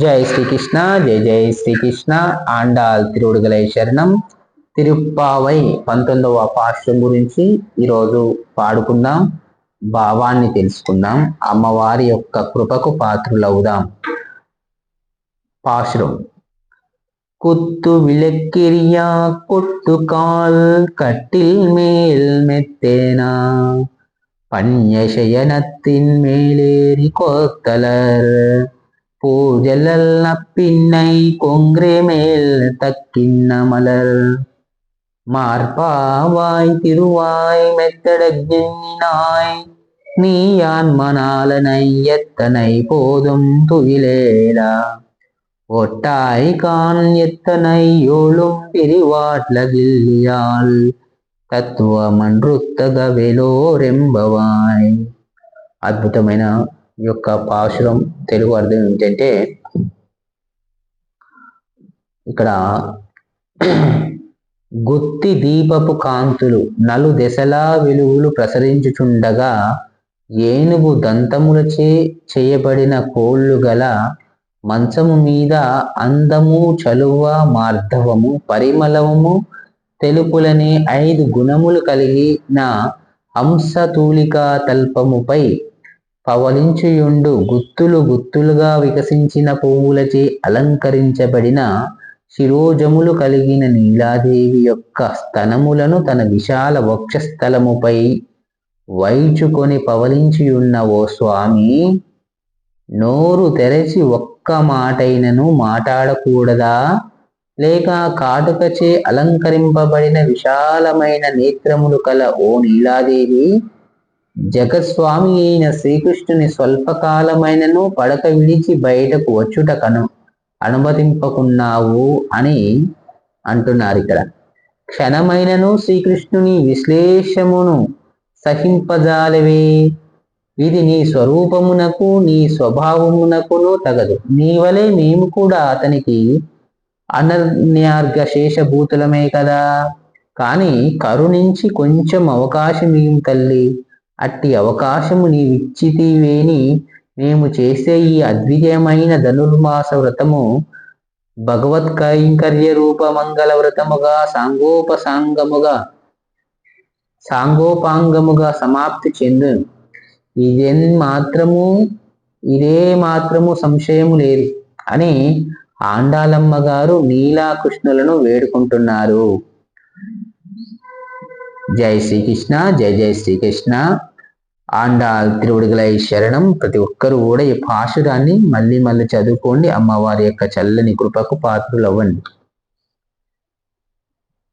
జై శ్రీకృష్ణ, జై జై శ్రీకృష్ణ. ఆండాల్ తిరువుడుగలై శరణం. తిరుప్పావై 19వ పాశ్రం గురించి ఈరోజు పాడుకుందాం, భావాన్ని తెలుసుకుందాం, అమ్మవారి యొక్క కృపకు పాత్రులవుదాం. పాశ్రం. குத்து விளக்கெரியா கொட்டுக்கால் கட்டில் மேல் மெத்தேனா பன்யசயனத்தின் மேலேறி கோத்தலர் பூஜலல் பின்னை கொங்கிறே மேல் தக்கின்ன மலர் மார்பாவாய் திருவாய் மெத்தடஜினாய் நீயான் மணாலனை எத்தனை போதும் துயிலேலா ஒட்டாய் கான் எத்தனை யோளும் பிரிவாட்லகில்லியால் తత్వమనృత్తగ వెలోరెంబవాయ్. అద్భుతమైన యొక్క పాశురం తెలుగు అర్థం ఏంటంటే, ఇక్కడ గుత్తి దీపపు కాంతులు నలు దశలా వెలుగులు ప్రసరించుచుండగా ఏనుగు దంతములచే చేయబడిన కోళ్ళు గల మంచము మీద అందము, చలువ, మార్ధవము, పరిమళము, తెలుపులనే 5 గుణములు కలిగిన హంసతూలికా తల్పముపై పవలించుయుండు గుత్తులు గుత్తులుగా వికసించిన పువ్వులచే అలంకరించబడిన శిరోజములు కలిగిన నీలాదేవి యొక్క స్తనములను తన విశాల వక్షస్థలముపై వైచుకొని పవలించియున్న ఓ స్వామి, నోరు తెరచి ఒక్క మాటైనను మాట్లాడకూడదా? లేక కాటుకచే అలంకరింపబడిన విశాలమైన నేత్రములు కల ఓ నీలాదేవి, జగస్వామి అయిన శ్రీకృష్ణుని స్వల్పకాలమైనను పడక విడిచి బయటకు వచ్చుటకను అనుమతింపకున్నావు అని అంటున్నారు. ఇక్కడ క్షణమైనను శ్రీకృష్ణుని విశ్లేషమును సహింపజాలవే. ఇది నీ స్వరూపమునకు నీ స్వభావమునకును తగదు. నీ వలె మేము కూడా అతనికి అనన్యార్ఘ శేషభూతులమే కదా. కానీ కరుణించి కొంచెం అవకాశం ఏం తల్లి. అట్టి అవకాశము నీవిచ్చితివేని మేము చేసే ఈ అద్వితీయమైన ధనుర్మాస వ్రతము భగవత్ కైంకర్య రూప మంగళ వ్రతముగా సాంగోపాంగముగా సమాప్తి చెందును. ఇదే మాత్రము సంశయము లేదు అని ఆండాలమ్మ గారు నీలాకృష్ణులను వేడుకుంటున్నారు. జై శ్రీకృష్ణ, జై జై శ్రీకృష్ణ. ఆండాల్ తిరువుడుగలై శరణం. ప్రతి ఒక్కరూ కూడా ఈ పాశురాన్ని మళ్ళీ చదువుకోండి. అమ్మవారి యొక్క చల్లని కృపకు పాత్రులు అవ్వండి.